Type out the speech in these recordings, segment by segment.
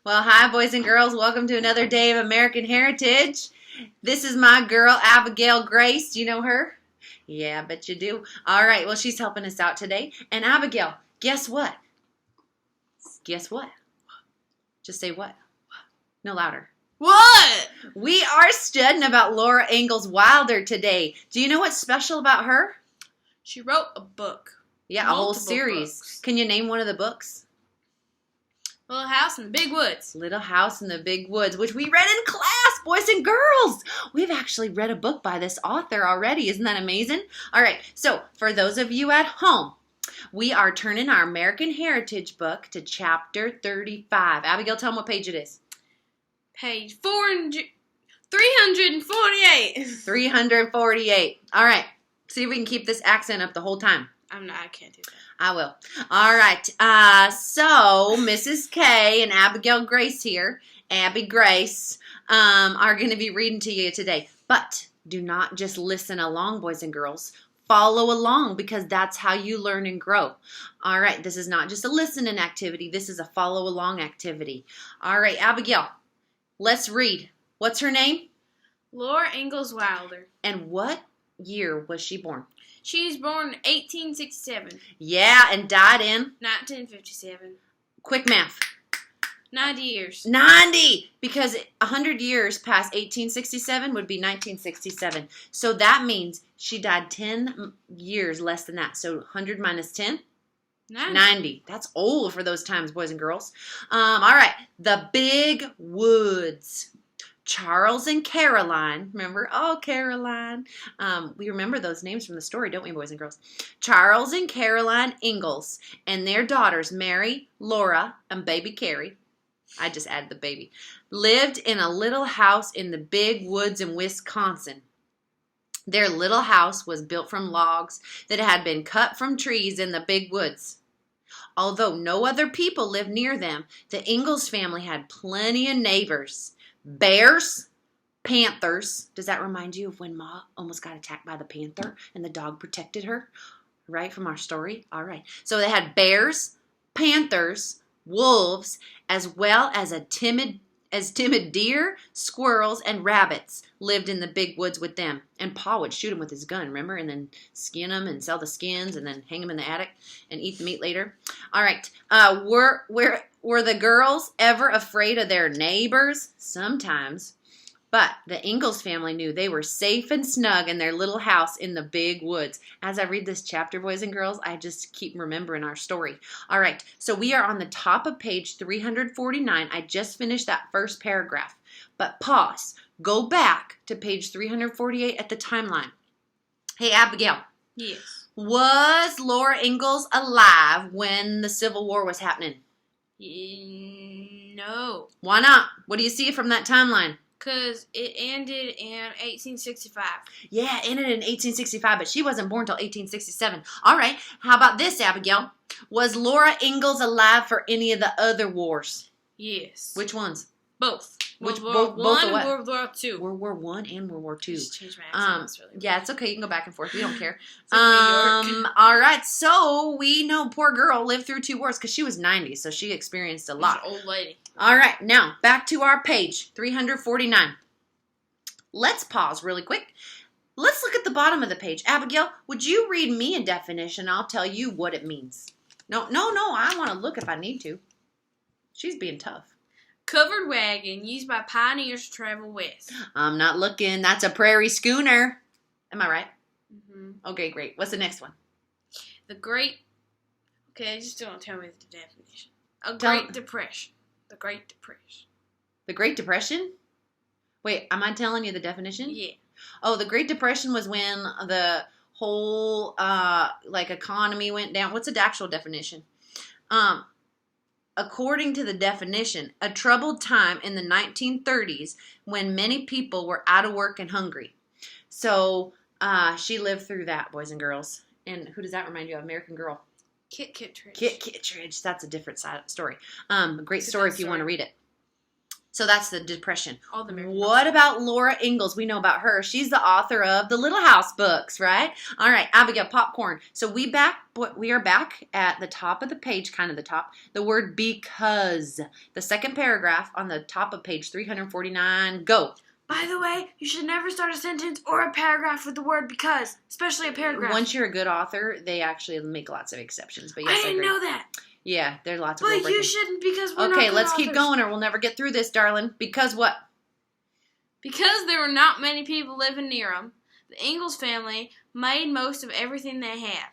Well, hi, boys and girls. Welcome to another day of American Heritage. This is my girl, Abigail Grace. Do you know her? Yeah, I bet you do. All right, well, she's helping us out today. And Abigail, guess what? Guess what? Just say what? No louder. What? We are studying about Laura Ingalls Wilder today. Do you know what's special about her? She wrote a book. Yeah, a whole series. Books. Can you name one of the books? Little House in the Big Woods. Little House in the Big Woods, which we read in class, boys and girls. We've actually read a book by this author already. Isn't that amazing? All right, so for those of you at home, we are turning our American Heritage book to chapter 35. Abigail, tell them what page it is. Page 348. 348. All right, see if we can keep this accent up the whole time. I can't do that. I will. All right. So Mrs. K and Abigail Grace here, Abby Grace, are going to be reading to you today. But do not just listen along, boys and girls. Follow along because that's how you learn and grow. All right. This is not just a listening activity. This is a follow along activity. All right, Abigail, let's read. What's her name? Laura Ingalls Wilder. And what year was she born? She was born in 1867. Yeah, and died in? 1957. Quick math. 90 years. 90! Because 100 years past 1867 would be 1967. So that means she died 10 years less than that. So 100 minus 10? 90. That's old for those times, boys and girls. All right. The Big Woods. Charles and Caroline, remember? Oh, Caroline. We remember those names from the story, don't we, boys and girls? Charles and Caroline Ingalls and their daughters, Mary, Laura, and baby Carrie, I just added the baby, lived in a little house in the Big Woods in Wisconsin. Their little house was built from logs that had been cut from trees in the Big Woods. Although no other people lived near them, the Ingalls family had plenty of neighbors. Bears, panthers. Does that remind you of when Ma almost got attacked by the panther and the dog protected her? Right, from our story? All right. So they had bears, panthers, wolves, as well as timid deer, squirrels, and rabbits lived in the Big Woods with them. And Pa would shoot them with his gun, remember? And then skin them and sell the skins and then hang them in the attic and eat the meat later. All right. Were the girls ever afraid of their neighbors? Sometimes. But the Ingalls family knew they were safe and snug in their little house in the Big Woods. As I read this chapter, boys and girls, I just keep remembering our story. All right, so we are on the top of page 349. I just finished that first paragraph. But pause. Go back to page 348 at the timeline. Hey, Abigail. Yes. Was Laura Ingalls alive when the Civil War was happening? No. Why not? What do you see from that timeline? Because it ended in 1865. Yeah, it ended in 1865, but she wasn't born until 1867. All right, how about this, Abigail? Was Laura Ingalls alive for any of the other wars? Yes. Which ones? Both. Which World War both I of what? and World War II. World War I and World War II. Just change my accent. It's really yeah, it's okay. You can go back and forth. We don't care. like New York. All right. So we know poor girl lived through 2 wars because she was 90, so she experienced a lot. She's an old lady. All right. Now back to our page 349. Let's pause really quick. Let's look at the bottom of the page. Abigail, would you read me a definition? I'll tell you what it means. No. I want to look if I need to. She's being tough. Covered wagon used by pioneers to travel west. I'm not looking. That's a prairie schooner. Am I right? Mm-hmm. Okay, great. What's the next one? Okay, just don't tell me the definition. Depression. The Great Depression. The Great Depression? Wait, am I telling you the definition? Yeah. Oh, the Great Depression was when the whole economy went down. What's the actual definition? According to the definition, a troubled time in the 1930s when many people were out of work and hungry. So she lived through that, boys and girls. And who does that remind you of? American Girl. Kit Kittredge. Kit Kittredge. That's a different story. A great story if you want to read it. So that's the Depression. All the American What about Laura Ingalls? We know about her. She's the author of the Little House books, right? All right, Abigail, popcorn. So we are back at the top of the page, kind of the top. The word because. The second paragraph on the top of page 349. Go. By the way, you should never start a sentence or a paragraph with the word because, especially a paragraph. Once you're a good author, they actually make lots of exceptions. But yes, I didn't know that. Yeah, there's lots of But rule breaking. you shouldn't because we're not Okay, good let's authors. keep going or we'll never get through this, darling. Because what? Because there were not many people living near them, the Ingalls family made most of everything they had.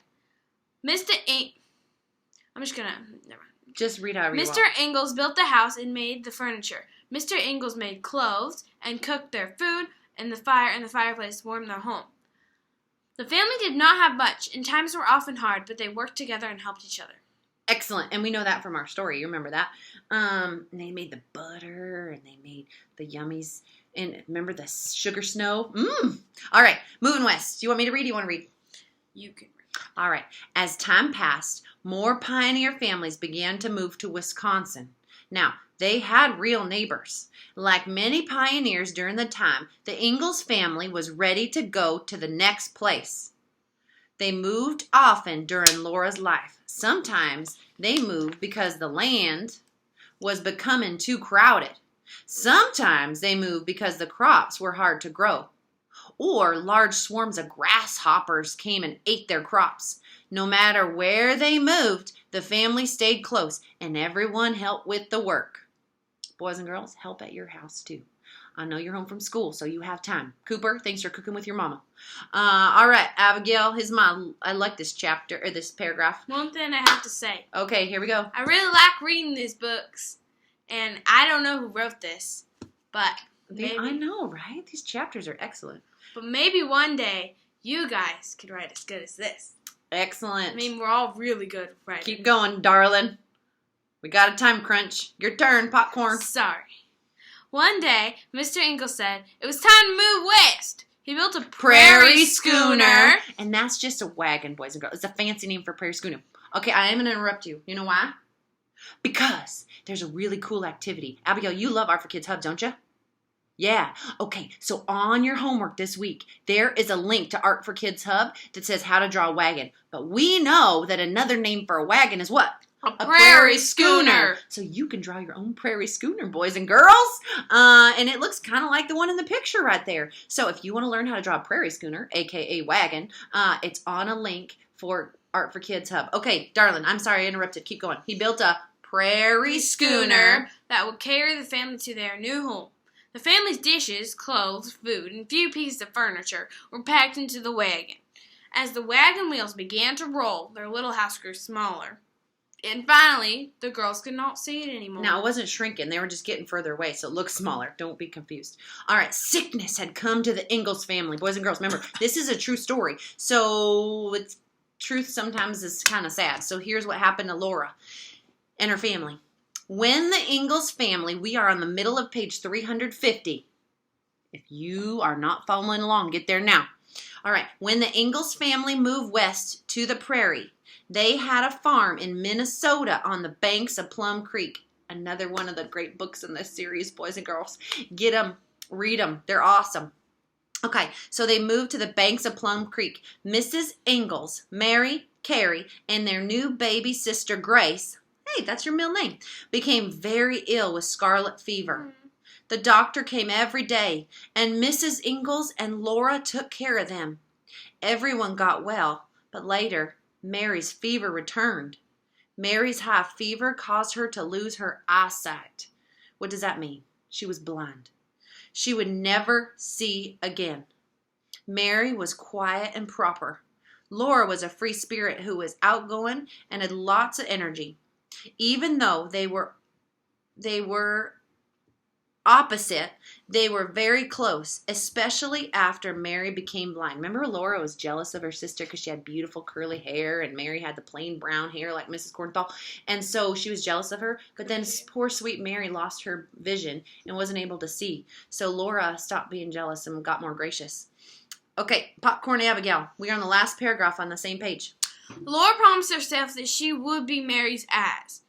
Just read however you want. Mr. Ingalls built the house and made the furniture. Mr. Ingalls made clothes and cooked their food, and the fireplace warmed their home. The family did not have much, and times were often hard, but they worked together and helped each other. Excellent. And we know that from our story. You remember that? They made the butter and they made the yummies. And remember the sugar snow? All right. Moving west. Do you want me to read? Do you want to read? You can read. All right. As time passed, more pioneer families began to move to Wisconsin. Now, they had real neighbors. Like many pioneers during the time, the Ingalls family was ready to go to the next place. They moved often during Laura's life. Sometimes they moved because the land was becoming too crowded. Sometimes they moved because the crops were hard to grow. Or large swarms of grasshoppers came and ate their crops. No matter where they moved, the family stayed close and everyone helped with the work. Boys and girls, help at your house too. I know you're home from school, so you have time. Cooper, thanks for cooking with your mama. All right, Abigail, I like this chapter, or this paragraph. One thing I have to say. Okay, here we go. I really like reading these books, and I don't know who wrote this, but maybe. I know, right? These chapters are excellent. But maybe one day, you guys could write as good as this. Excellent. I mean, we're all really good at writing. Keep going, darling. We got a time crunch. Your turn, popcorn. Sorry. One day, Mr. Ingalls said it was time to move west. He built a prairie schooner. And that's just a wagon, boys and girls. It's a fancy name for prairie schooner. Okay, I am going to interrupt you. You know why? Because there's a really cool activity. Abigail, you love Art for Kids Hub, don't you? Yeah. Okay, so on your homework this week, there is a link to Art for Kids Hub that says how to draw a wagon. But we know that another name for a wagon is what? A prairie schooner. So you can draw your own prairie schooner, boys and girls. And it looks kind of like the one in the picture right there. So if you want to learn how to draw a prairie schooner, a.k.a. wagon, it's on a link for Art for Kids Hub. Okay, darling, I'm sorry I interrupted. Keep going. He built a prairie schooner that would carry the family to their new home. The family's dishes, clothes, food, and few pieces of furniture were packed into the wagon. As the wagon wheels began to roll, their little house grew smaller. And finally, the girls could not see it anymore. Now, it wasn't shrinking. They were just getting further away, so it looks smaller. Don't be confused. All right, sickness had come to the Ingalls family. Boys and girls, remember, this is a true story. So, truth sometimes is kind of sad. So, here's what happened to Laura and her family. When the Ingalls family, we are on the middle of page 350. If you are not following along, get there now. All right, when the Ingalls family moved west to the Prairie, they had a farm in Minnesota on the banks of Plum Creek. Another one of the great books in this series, boys and girls. Get them, read them. They're awesome. Okay, so they moved to the banks of Plum Creek. Mrs. Ingalls, Mary, Carrie, and their new baby sister Grace, hey, that's your middle name, became very ill with scarlet fever. The doctor came every day, and Mrs. Ingalls and Laura took care of them. Everyone got well, but later, Mary's fever returned. Mary's high fever caused her to lose her eyesight. What does that mean? She was blind. She would never see again. Mary was quiet and proper. Laura was a free spirit who was outgoing and had lots of energy. Even though they were opposite, they were very close, especially after Mary became blind. Remember, Laura was jealous of her sister because she had beautiful curly hair and Mary had the plain brown hair like Mrs. Cornthal. And so she was jealous of her. But then poor sweet Mary lost her vision and wasn't able to see. So Laura stopped being jealous and got more gracious. Okay, Popcorn Abigail. We are on the last paragraph on the same page. Laura promised herself that she would be Mary's eyes.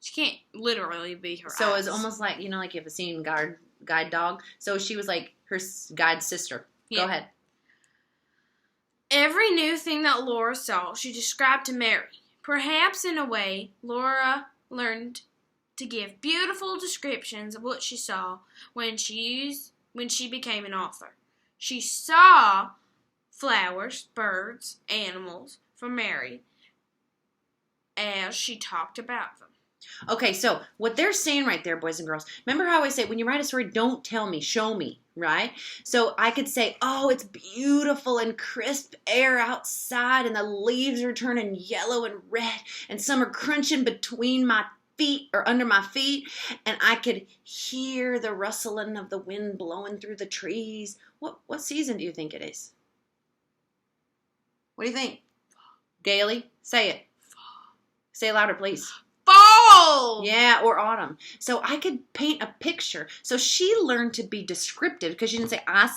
She can't literally be her So eyes. it's almost like, you know, like you have a scene guide dog. So she was like her guide sister. Yeah. Go ahead. Every new thing that Laura saw, she described to Mary. Perhaps in a way, Laura learned to give beautiful descriptions of what she saw when she became an author. She saw flowers, birds, animals for Mary as she talked about them. Okay, so what they're saying right there, boys and girls, remember how I say when you write a story, don't tell me, show me, right? So I could say, oh, it's beautiful and crisp air outside and the leaves are turning yellow and red and some are crunching between my feet or under my feet, and I could hear the rustling of the wind blowing through the trees. What season do you think it is? What do you think? Gailey, say it. Say it louder, please. Fall! Yeah, or autumn. So I could paint a picture. So she learned to be descriptive because she didn't say, I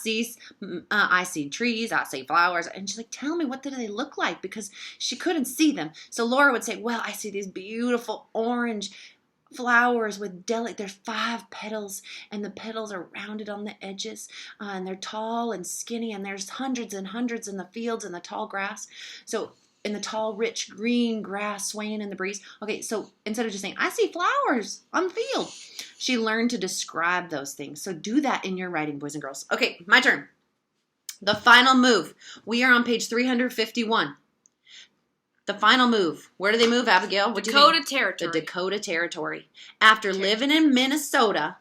see trees, I see flowers. And she's like, tell me, what do they look like? Because she couldn't see them. So Laura would say, well, I see these beautiful orange flowers with there's 5 petals, and the petals are rounded on the edges, and they're tall and skinny, and there's hundreds and hundreds in the fields and the tall grass. So in the tall, rich, green grass swaying in the breeze. Okay, so instead of just saying, I see flowers on the field, she learned to describe those things. So do that in your writing, boys and girls. Okay, my turn. The final move. We are on page 351. The final move. Where do they move, Abigail? What Dakota Territory. The Dakota Territory. After living in Minnesota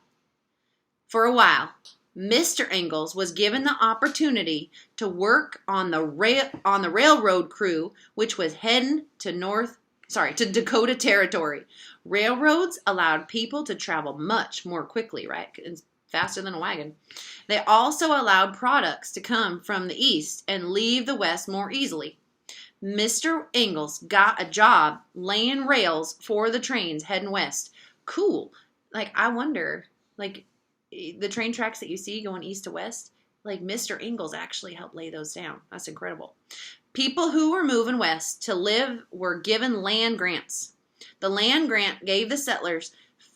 for a while, Mr. Ingalls was given the opportunity to work on the railroad crew, which was heading to Dakota Territory. Railroads allowed people to travel much more quickly, right? It's faster than a wagon. They also allowed products to come from the east and leave the west more easily. Mr. Ingalls got a job laying rails for the trains heading west. Cool. Like, I wonder, like, the train tracks that you see going east to west, like Mr. Ingalls actually helped lay those down. That's incredible. People who were moving west to live were given land grants. The land grant gave the settlers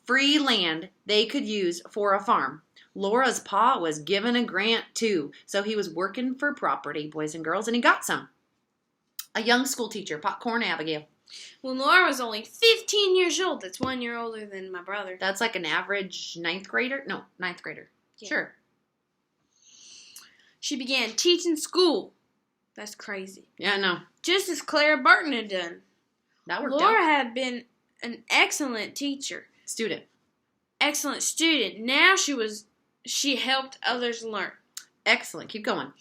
free land they could use for a farm. Laura's pa was given a grant too, so he was working for property, boys and girls, and he got some. A young school teacher, Popcorn Abigail. When Laura was only 15 years old, that's 1 year older than my brother. That's like an average ninth grader. Yeah. Sure. She began teaching school. That's crazy. Yeah, I know. Just as Clara Burton had done. That worked Laura out. had been an excellent teacher. Excellent student. Now she helped others learn. Excellent. Keep going.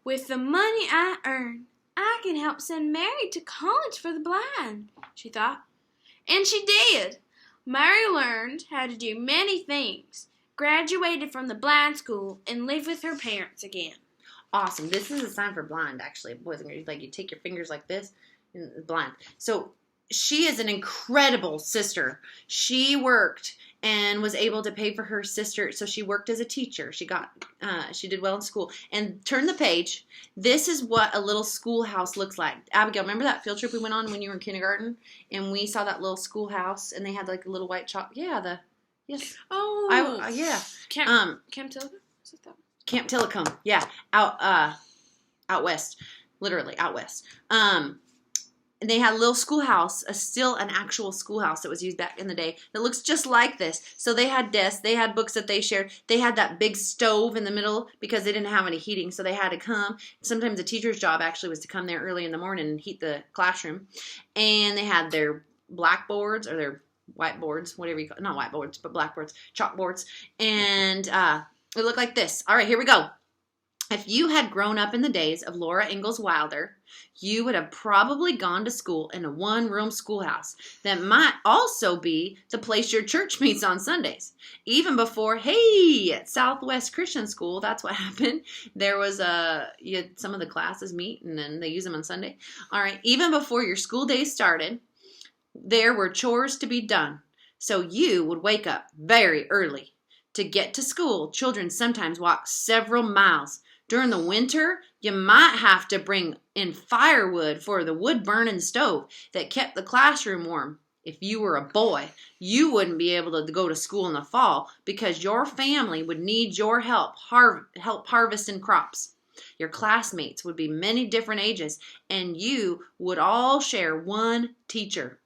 With the money I earn, I can help send Mary to college for the blind, she thought. And she did. Mary learned how to do many things, graduated from the blind school, and lived with her parents again. Awesome. This is a sign for blind, actually. Boys and girls, like you take your fingers like this, and blind. So she is an incredible sister. She worked and was able to pay for her sister. So she worked as a teacher. She did well in school. And turn the page. This is what a little schoolhouse looks like. Abigail, remember that field trip we went on when you were in kindergarten? And we saw that little schoolhouse, and they had like a little white chalk. Yeah, yes. Oh. Yeah. Camp Tillicum? Is it that one? Camp Tillicum. Yeah. Out west. Literally out west. And they had a little schoolhouse, still an actual schoolhouse that was used back in the day that looks just like this. So they had desks, they had books that they shared. They had that big stove in the middle because they didn't have any heating, so they had to come. Sometimes the teacher's job actually was to come there early in the morning and heat the classroom. And they had their blackboards or their whiteboards, whatever you call it. Not whiteboards, but blackboards, chalkboards. And it looked like this. All right, here we go. If you had grown up in the days of Laura Ingalls Wilder, you would have probably gone to school in a one-room schoolhouse that might also be the place your church meets on Sundays. Even before, at Southwest Christian School, that's what happened. There was some of the classes meet and then they use them on Sunday. All right, even before your school days started, there were chores to be done. So you would wake up very early. To get to school, children sometimes walk several miles. During the winter, you might have to bring in firewood for the wood-burning stove that kept the classroom warm. If you were a boy, you wouldn't be able to go to school in the fall because your family would need your help harvesting crops. Your classmates would be many different ages, and you would all share one teacher.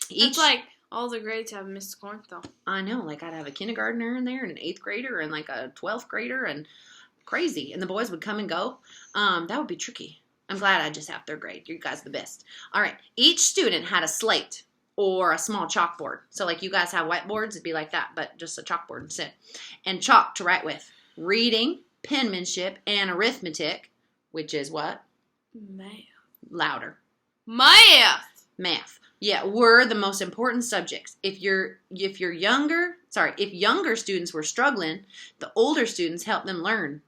It's like all the grades have Miss Cornthal. I know, like I'd have a kindergartner in there and an 8th grader and like a 12th grader and crazy. And the boys would come and go. That would be tricky. I'm glad I just have 3rd grade. You guys are the best. All right. Each student had a slate or a small chalkboard. So like you guys have whiteboards, it'd be like that, but just a chalkboard instead. And chalk to write with. Reading, penmanship, and arithmetic, which is what? Math. Louder. Math. Yeah, were the most important subjects. If younger students were struggling, the older students helped them learn.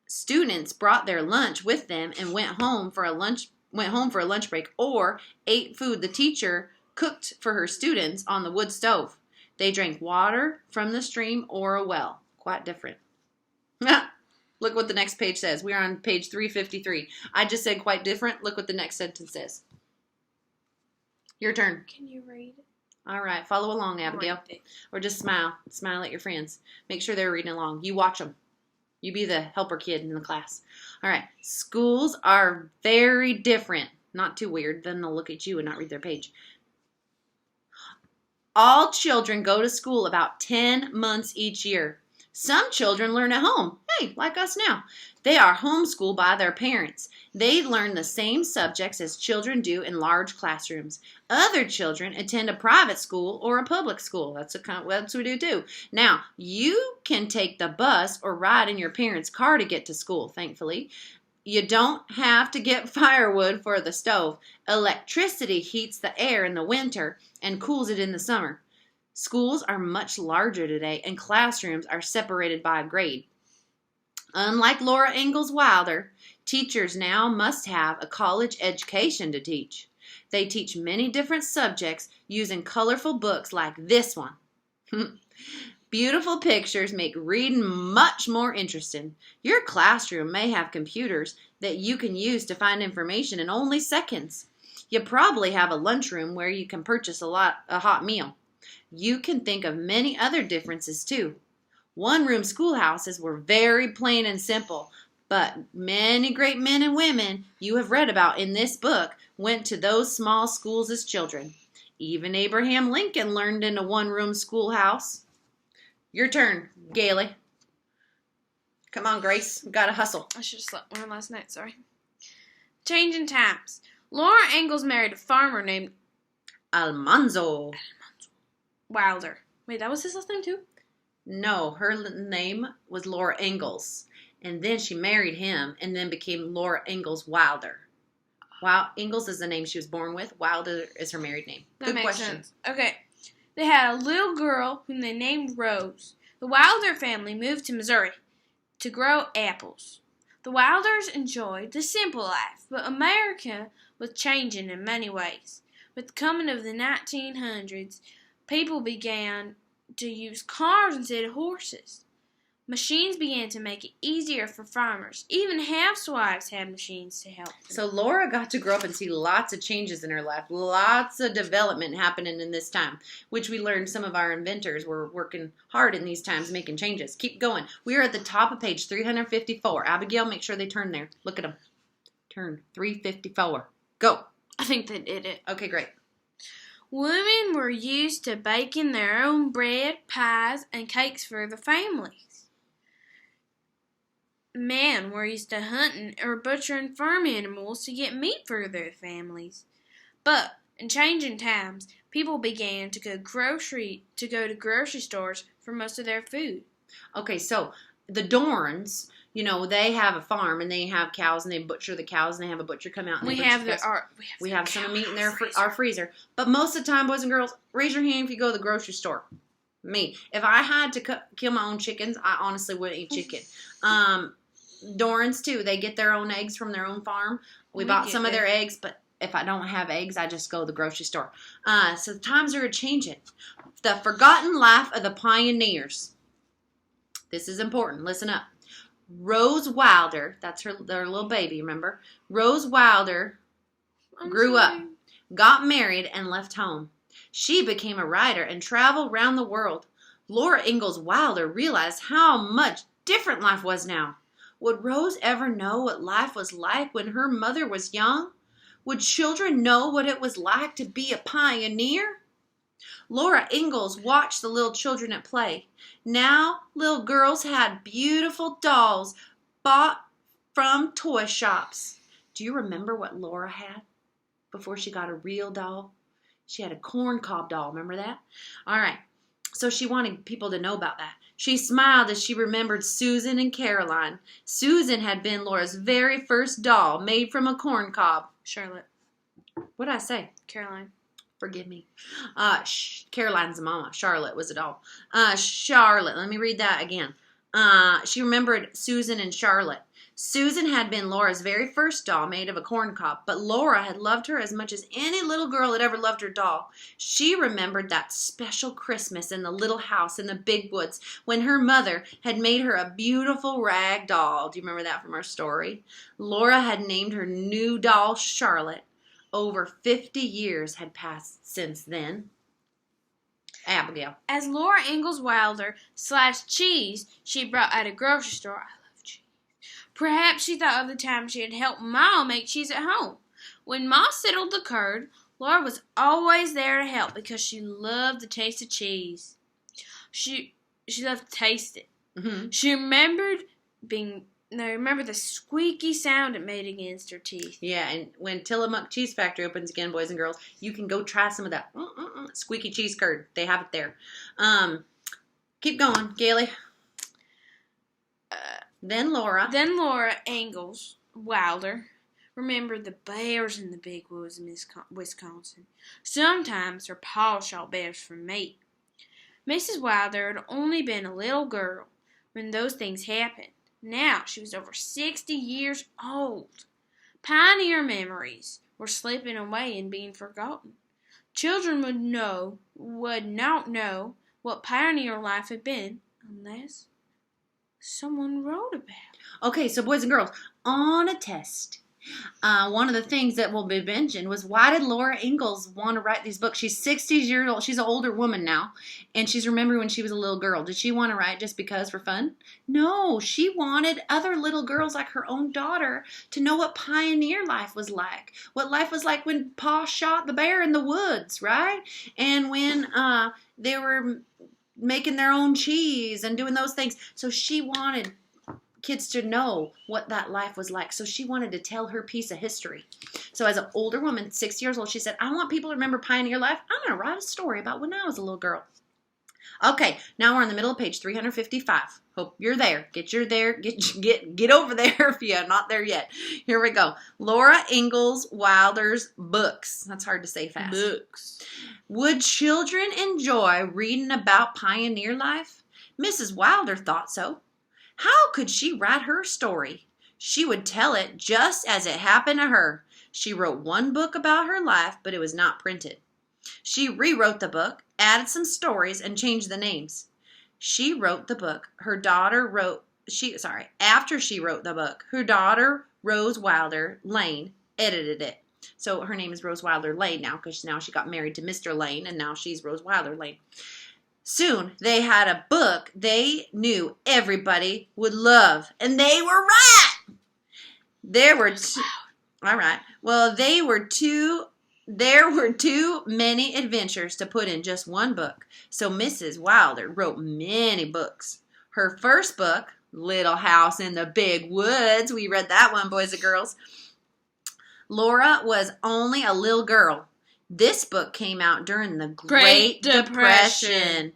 Students brought their lunch with them and went home for a lunch break or ate food the teacher cooked for her students on the wood stove. They drank water from the stream or a well. Quite different. Look what the next page says. We're on page 353. I just said quite different. Look what the next sentence says. Your turn. Can you read it? All right. Follow along, Abigail. Or just smile. Smile at your friends. Make sure they're reading along. You watch them. You be the helper kid in the class. All right. Schools are very different. Not too weird. Then they'll look at you and not read their page. All children go to school about 10 months each year. Some children learn at home. Hey, like us now. They are homeschooled by their parents. They learn the same subjects as children do in large classrooms. Other children attend a private school or a public school. That's what we do too. Now, you can take the bus or ride in your parents' car to get to school, thankfully. You don't have to get firewood for the stove. Electricity heats the air in the winter and cools it in the summer. Schools are much larger today, and classrooms are separated by a grade. Unlike Laura Ingalls Wilder, teachers now must have a college education to teach. They teach many different subjects using colorful books like this one. Beautiful pictures make reading much more interesting. Your classroom may have computers that you can use to find information in only seconds. You probably have a lunchroom where you can purchase a hot meal. You can think of many other differences too. One-room schoolhouses were very plain and simple, but many great men and women you have read about in this book went to those small schools as children. Even Abraham Lincoln learned in a one-room schoolhouse. Your turn, Gailey. Come on, Grace. We've got to hustle. I should have slept more last night, sorry. Changing times. Laura Ingalls married a farmer named Almanzo Wilder. Wait, that was his last name too? No, her name was Laura Ingalls. And then she married him and then became Laura Ingalls Wilder. Ingalls is the name she was born with. Wilder is her married name. That makes sense. Okay. They had a little girl whom they named Rose. The Wilder family moved to Missouri to grow apples. The Wilders enjoyed the simple life, but America was changing in many ways. With the coming of the 1900s, people began to use cars instead of horses. Machines began to make it easier for farmers. Even housewives had machines to help them. So Laura got to grow up and see lots of changes in her life. Lots of development happening in this time, which we learned some of our inventors were working hard in these times making changes. Keep going. We are at the top of page 354. Abigail, make sure they turn there. Look at them. Turn 354. Go. I think they did it. Okay, great. Women were used to baking their own bread, pies, and cakes for the families. Men were used to hunting or butchering farm animals to get meat for their families. But in changing times, people began to go to grocery stores for most of their food. Okay, so the Dorns, they have a farm and they have cows and they butcher the cows and they have a butcher come out and we have some meat in our freezer. But most of the time, boys and girls, raise your hand if you go to the grocery store. Me, if I had to kill my own chickens, I honestly wouldn't eat chicken. Dorans too, they get their own eggs from their own farm. We bought some of their eggs, but if I don't have eggs, I just go to the grocery store. So the times are changing. The forgotten life of the pioneers. This is important. Listen up. Rose Wilder, that's their little baby, remember? Rose Wilder grew up. got married, and left home. She became a writer and traveled round the world. Laura Ingalls Wilder realized how much different life was now. Would Rose ever know what life was like when her mother was young? Would children know what it was like to be a pioneer? Laura Ingalls watched the little children at play. Now, little girls had beautiful dolls bought from toy shops. Do you remember what Laura had before she got a real doll? She had a corncob doll. Remember that? All right. So she wanted people to know about that. She smiled as she remembered Susan and Caroline. Susan had been Laura's very first doll made from a corncob. Charlotte. What did I say? Caroline. Forgive me. Caroline's the mama. Charlotte was a doll. Charlotte. Let me read that again. She remembered Susan and Charlotte. Susan had been Laura's very first doll made of a corncob, but Laura had loved her as much as any little girl had ever loved her doll. She remembered that special Christmas in the little house in the big woods when her mother had made her a beautiful rag doll. Do you remember that from our story? Laura had named her new doll Charlotte. Over 50 years had passed since then. Abigail. As Laura Ingalls Wilder sliced cheese she brought at a grocery store, I love cheese. Perhaps she thought of the time she had helped Ma make cheese at home. When Ma settled the curd, Laura was always there to help because she loved the taste of cheese. She loved to taste it. Mm-hmm. She remembered the squeaky sound it made against her teeth. Yeah, and when Tillamook Cheese Factory opens again, boys and girls, you can go try some of that squeaky cheese curd. They have it there. Keep going, Gailey. Then Laura Ingalls Wilder remembered the bears in the big woods in Wisconsin. Sometimes her paw shot bears for meat. Mrs. Wilder had only been a little girl when those things happened. Now she was over 60 years old. Pioneer memories were slipping away and being forgotten. Children would not know what pioneer life had been unless someone wrote about it. Okay, so boys and girls, on a test, one of the things that will be mentioned was, why did Laura Ingalls want to write these books? She's 60 years old. She's an older woman now, and she's remembering when she was a little girl. Did she want to write just because for fun? No, she wanted other little girls like her own daughter to know what pioneer life was like, what life was like when Pa shot the bear in the woods, right? And when they were making their own cheese and doing those things. So she wanted kids to know what that life was like. So she wanted to tell her piece of history. So as an older woman, 60 years old, she said, I want people to remember pioneer life. I'm going to write a story about when I was a little girl. Okay, now we're in the middle of page 355. Hope you're there. Get over there if you're not there yet. Here we go. Laura Ingalls Wilder's books. That's hard to say fast. Books. Would children enjoy reading about pioneer life? Mrs. Wilder thought so. How could she write her story? She would tell it just as it happened to her. She wrote one book about her life, but it was not printed. She rewrote the book, added some stories, and changed the names. She wrote the book. After she wrote the book, her daughter, Rose Wilder Lane, edited it. So her name is Rose Wilder Lane now, because now she got married to Mr. Lane, and now she's Rose Wilder Lane. Soon, they had a book they knew everybody would love. And they were right! There were too many adventures to put in just one book. So Mrs. Wilder wrote many books. Her first book, Little House in the Big Woods. We read that one, boys and girls. Laura was only a little girl. This book came out during the Great Depression,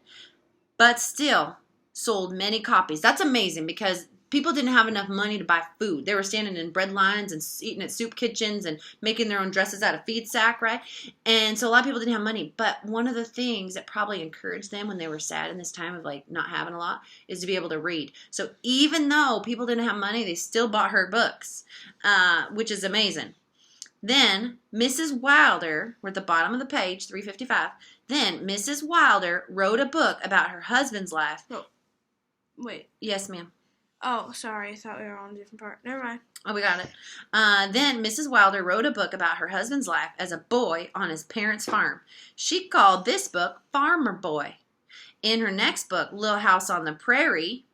but still sold many copies. That's amazing because people didn't have enough money to buy food. They were standing in bread lines and eating at soup kitchens and making their own dresses out of feed sack, right? And so a lot of people didn't have money. But one of the things that probably encouraged them when they were sad in this time of like not having a lot is to be able to read. So even though people didn't have money, they still bought her books, which is amazing. Then Mrs. Wilder, we're at the bottom of the page, 355. Then Mrs. Wilder wrote a book about her husband's life. Oh, wait. Yes, ma'am. Oh, sorry. I thought we were on a different part. Never mind. Oh, we got it. Then Mrs. Wilder wrote a book about her husband's life as a boy on his parents' farm. She called this book Farmer Boy. In her next book, Little House on the Prairie,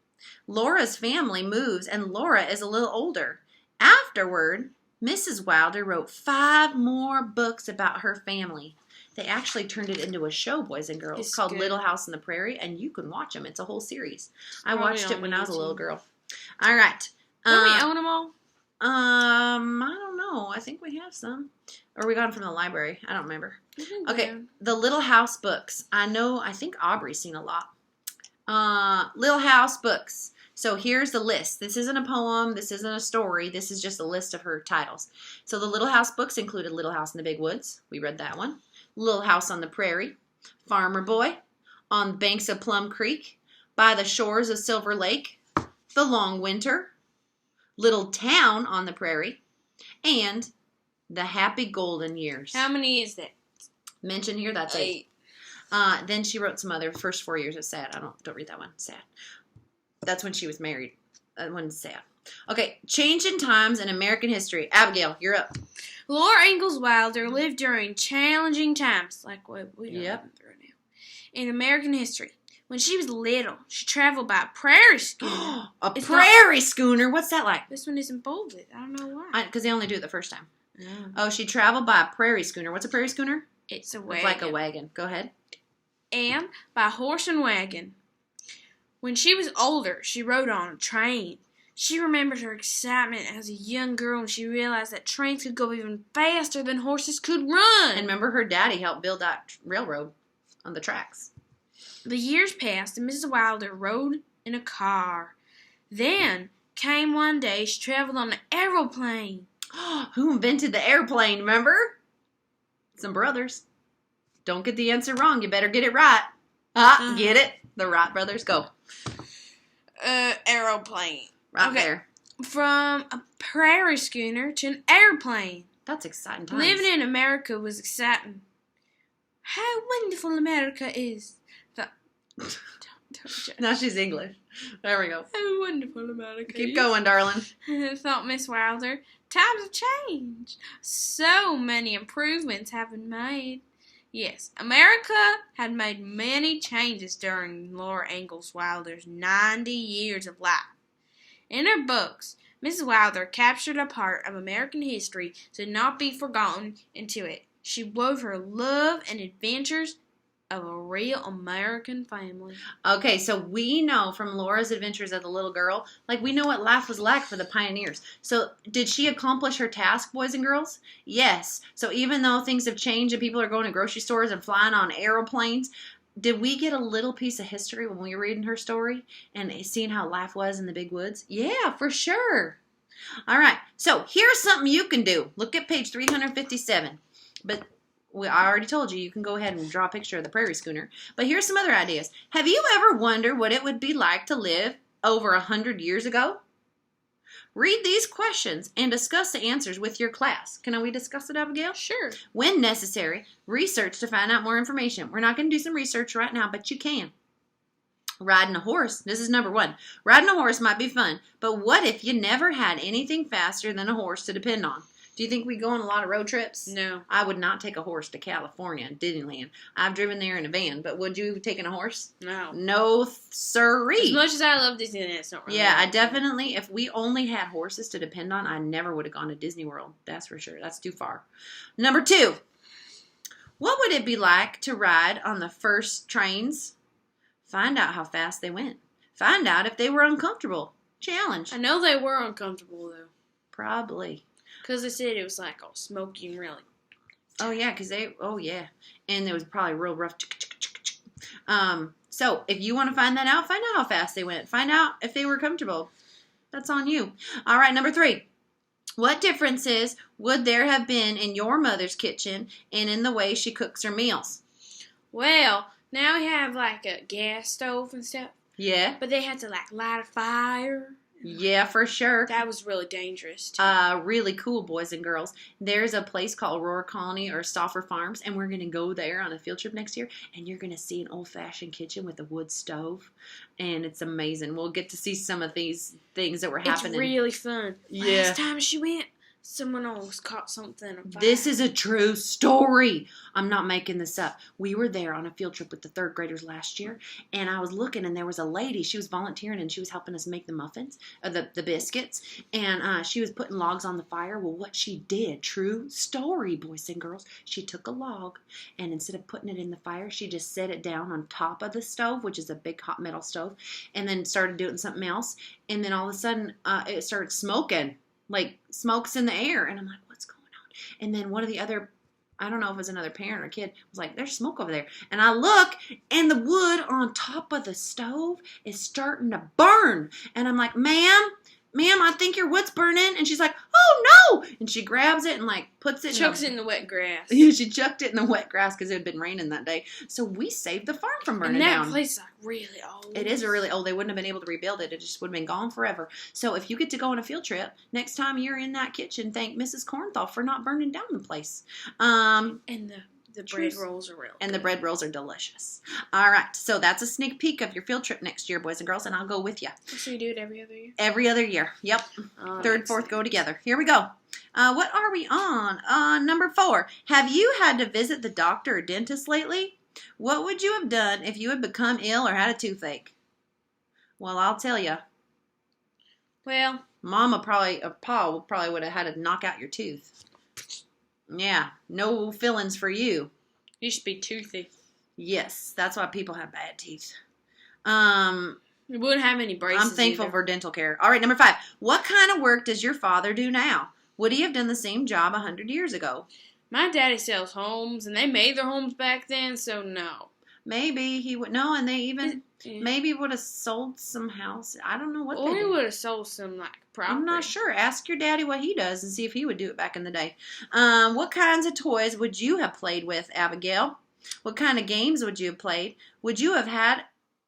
Laura's family moves and Laura is a little older. Afterward, Mrs. Wilder wrote 5 more books about her family. They actually turned it into a show, boys and girls, It's called good. Little House on the Prairie, and you can watch them. It's a whole series. I Probably watched it on when I was a little YouTube. girl. All right. Don't we own them all? I don't know. I think we have some. Or we got them from the library. I don't remember. Okay, the Little House books. I think Aubrey's seen a lot. Little House books. So here's the list. This isn't a poem. This isn't a story. This is just a list of her titles. So the Little House books included Little House in the Big Woods. We read that one. Little House on the Prairie. Farmer Boy. On the Banks of Plum Creek. By the Shores of Silver Lake. The Long Winter. Little Town on the Prairie. And The Happy Golden Years. How many is that? Mentioned here, that's 8. Then she wrote some other. First 4 years is sad. Don't read that one. Sad. That's when she was married. That one's sad. Okay, change in times in American history. Abigail, you're up. Laura Ingalls Wilder lived during challenging times, like what we are living through now, in American history. When she was little, she traveled by a prairie schooner. Prairie schooner? What's that like? This one isn't bolded. I don't know why. Because they only do it the first time. Oh, she traveled by a prairie schooner. What's a prairie schooner? It's a wagon. It's like a wagon. Go ahead. And by horse and wagon. When she was older, she rode on a train. She remembered her excitement as a young girl when she realized that trains could go even faster than horses could run. And remember, her daddy helped build that railroad on the tracks. The years passed, and Mrs. Wilder rode in a car. Then came one day she traveled on an aeroplane. Who invented the airplane, remember? Some brothers. Don't get the answer wrong. You better get it right. Get it? The Wright brothers. Go. Aeroplane. Right there. From a prairie schooner to an airplane. That's exciting times. Living in America was exciting. How wonderful America is. Don't judge. Now she's English. There we go. How wonderful America Keep is. going, darling. Thought Miss Wilder. Times have changed. So many improvements have been made. Yes, America had made many changes during Laura Ingalls Wilder's 90 years of life. In her books, Mrs. Wilder captured a part of American history to not be forgotten into it. She wove her love and adventures of a real American family. Okay, so we know from Laura's adventures as a little girl, we know what life was like for the pioneers. So did she accomplish her task, boys and girls? Yes. So even though things have changed and people are going to grocery stores and flying on airplanes, did we get a little piece of history when we were reading her story and seeing how life was in the big woods? Yeah, for sure. All right, so here's something you can do. Look at page 357. But I already told you can go ahead and draw a picture of the prairie schooner. But here's some other ideas. Have you ever wondered what it would be like to live over 100 years ago? Read these questions and discuss the answers with your class. Can we discuss it, Abigail? Sure. When necessary, research to find out more information. We're not going to do some research right now, but you can. Riding a horse. This is number 1. Riding a horse might be fun, but what if you never had anything faster than a horse to depend on? Do you think we go on a lot of road trips? No. I would not take a horse to California, Disneyland. I've driven there in a van, but would you have taken a horse? No. No, sirree. As much as I love Disneyland, it's not really. Yeah, I definitely, if we only had horses to depend on, I never would have gone to Disney World. That's for sure. That's too far. Number 2, what would it be like to ride on the first trains? Find out how fast they went. Find out if they were uncomfortable. Challenge. I know they were uncomfortable, though. Probably. Because they said it was all smoky and really. Oh, yeah, and it was probably real rough. So, if you want to find that out, find out how fast they went. Find out if they were comfortable. That's on you. All right, number 3. What differences would there have been in your mother's kitchen and in the way she cooks her meals? Well, now we have a gas stove and stuff. Yeah. But they had to light a fire Yeah, for sure. That was really dangerous, too. Really cool, boys and girls. There's a place called Aurora Colony or Stauffer Farms, and we're going to go there on a field trip next year, and you're going to see an old-fashioned kitchen with a wood stove, and it's amazing. We'll get to see some of these things that were happening. It's really fun. Yeah. Last time she went, someone else caught something on fire. This is a true story. I'm not making this up. We were there on a field trip with the third graders last year, and I was looking, and there was a lady. She was volunteering, and she was helping us make the muffins, the biscuits, and she was putting logs on the fire. Well, what she did, true story, boys and girls, she took a log, and instead of putting it in the fire, she just set it down on top of the stove, which is a big hot metal stove, and then started doing something else, and then all of a sudden, it started smoking. Like, smoke's in the air. And I'm like, what's going on? And then one of the other, I don't know if it was another parent or kid, was like, there's smoke over there. And I look, and the wood on top of the stove is starting to burn. And I'm like, ma'am, I think your wood's burning. And she's like, oh, no. And she grabs it and, like, puts it Chucks it in the wet grass. Yeah, she chucked it in the wet grass because it had been raining that day. So we saved the farm from burning down. And that place is, like, really old. It is really old. They wouldn't have been able to rebuild it. It just would have been gone forever. So if you get to go on a field trip, next time you're in that kitchen, thank Mrs. Cornthal for not burning down the place. And the bread rolls are real And the bread rolls are delicious. All right. So that's a sneak peek of your field trip next year, boys and girls, and I'll go with you. So you do it every other year? Every other year. Yep. Third, fourth go together. Here we go. What are we on? Number 4. Have you had to visit the doctor or dentist lately? What would you have done if you had become ill or had a toothache? Well, I'll tell you. Well, Mama probably, or Pa probably would have had to knock out your tooth. Yeah, no fillings for you. You should be toothy. Yes, that's why people have bad teeth. You wouldn't have any braces. I'm thankful either. for dental care. All right, number 5. What kind of work does your father do now? Would he have done the same job 100 years ago? My daddy sells homes, and they made their homes back then, so no. Maybe he would. No, and they even maybe would have sold some house. I don't know what they Or he did. would have sold some, like, property. I'm not sure. Ask your daddy what he does and see if he would do it back in the day. What kinds of toys would you have played with, Abigail? What kind of games would you have played? Would you have had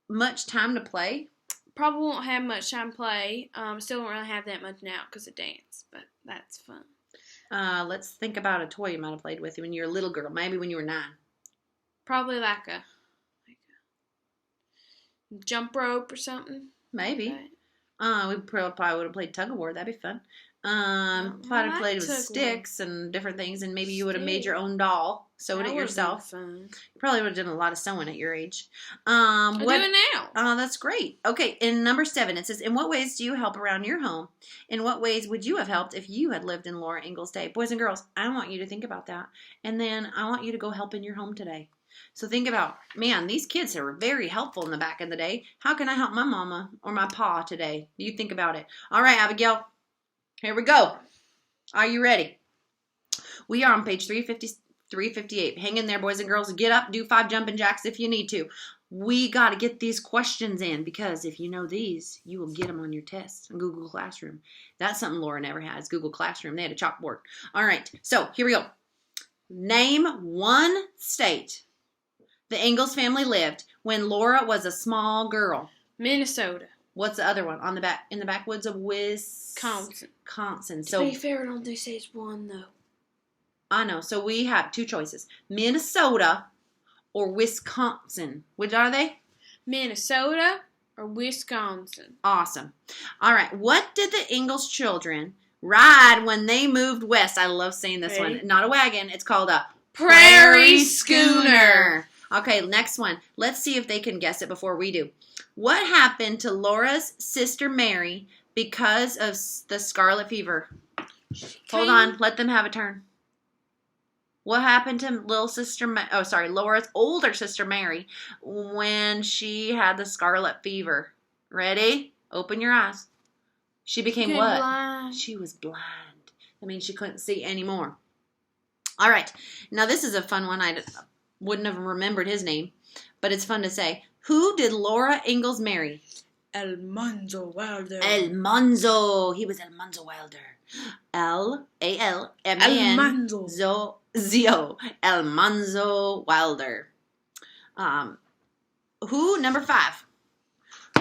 much time to play? Probably won't have much time to play. Still don't really have that much now because of dance, but that's fun. Let's think about a toy you might have played with when you were a little girl. Maybe when you were 9. Probably like a jump rope or something. Maybe. Like We probably would have played tug of war. That'd be fun. Probably like played with tug of war. sticks and different things, and maybe you would have made your own doll, sewed it yourself. Fun. You probably would have done a lot of sewing at your age. I do it now. That's great. Okay, in number 7, it says, in what ways do you help around your home? In what ways would you have helped if you had lived in Laura Ingalls' day? Boys and girls, I want you to think about that. And then I want you to go help in your home today. So think about, man, these kids were very helpful in the back in the day. How can I help my mama or my pa today? You think about it. All right, Abigail, here we go. Are you ready? We are on page 358. Hang in there, boys and girls. Get up, do 5 jumping jacks if you need to. We got to get these questions in because if you know these, you will get them on your test in Google Classroom. That's something Laura never has, Google Classroom. They had a chalkboard. All right, so here we go. Name one state the Ingalls family lived when Laura was a small girl. Minnesota. What's the other one? On the back, in the backwoods of Wisconsin. So, to be fair, I don't think it's one, though. I know. So we have 2 choices. Minnesota or Wisconsin. Which are they? Minnesota or Wisconsin. Awesome. All right. What did the Ingalls children ride when they moved west? I love saying this one. Not a wagon. It's called a Prairie schooner. Okay, next one. Let's see if they can guess it before we do. What happened to Laura's sister Mary because of the scarlet fever? Hold on. Let them have a turn. What happened to Laura's older sister Mary when she had the scarlet fever? Ready? Open your eyes. She became what? Blind. She was blind. That means she couldn't see anymore. All right. Now this is a fun one. I wouldn't have remembered his name, but it's fun to say. Who did Laura Ingalls marry? Almanzo Wilder. Almanzo. He was Almanzo Wilder. Almanzo. Almanzo Wilder. Number 5.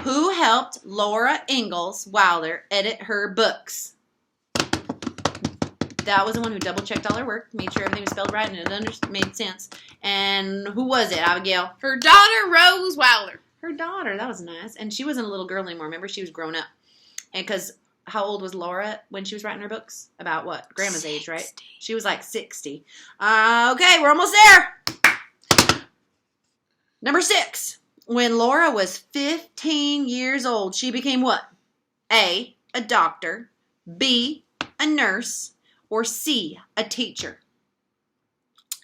Who helped helped Laura Ingalls Wilder edit her books. That was the one who double-checked all her work, made sure everything was spelled right and it made sense. And who was it, Abigail? Her daughter, Rose Wilder. Her daughter. That was nice. And she wasn't a little girl anymore. Remember, she was grown up. And because how old was Laura when she was writing her books? About what? Grandma's 60. Age, right? She was like 60. Okay, we're almost there. Number 6. When Laura was 15 years old, she became what? A doctor. B, a nurse. Or C, a teacher.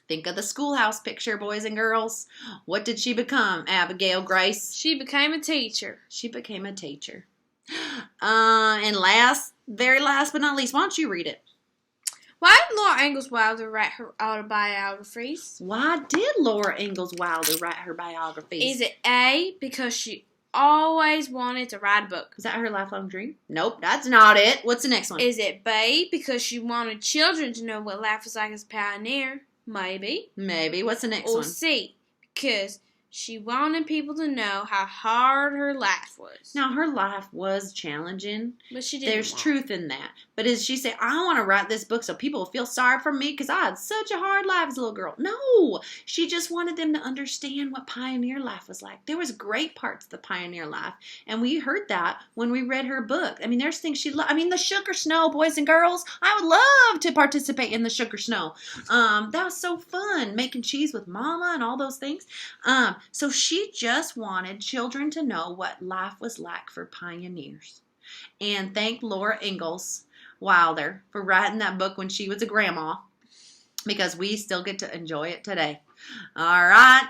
Think of the schoolhouse picture, boys and girls. What did she become, Abigail Grace? She became a teacher. She became a teacher. And very last but not least, why don't you read it? Why did Laura Ingalls Wilder write her autobiographies? Why did Laura Ingalls Wilder write her biographies? Is it A, because she always wanted to write a book? Is that her lifelong dream? Nope, that's not it. What's the next one? Is it B, because she wanted children to know what life was like as a pioneer? Maybe. Maybe. What's the next or one? Or C, because she wanted people to know how hard her life was. Now, her life was challenging. But she didn't. There's truth in that. But as she said, I want to write this book so people will feel sorry for me because I had such a hard life as a little girl. No, she just wanted them to understand what pioneer life was like. There was great parts of the pioneer life. And we heard that when we read her book. I mean, there's things she loved. I mean, the sugar snow, boys and girls. I would love to participate in the sugar snow. That was so fun, making cheese with mama and all those things. So she just wanted children to know what life was like for pioneers. And thank Laura Ingalls Wilder for writing that book when she was a grandma, because we still get to enjoy it today. All right.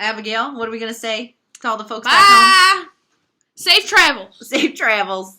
Abigail, what are we going to say to all the folks back home? Safe travels. Safe travels.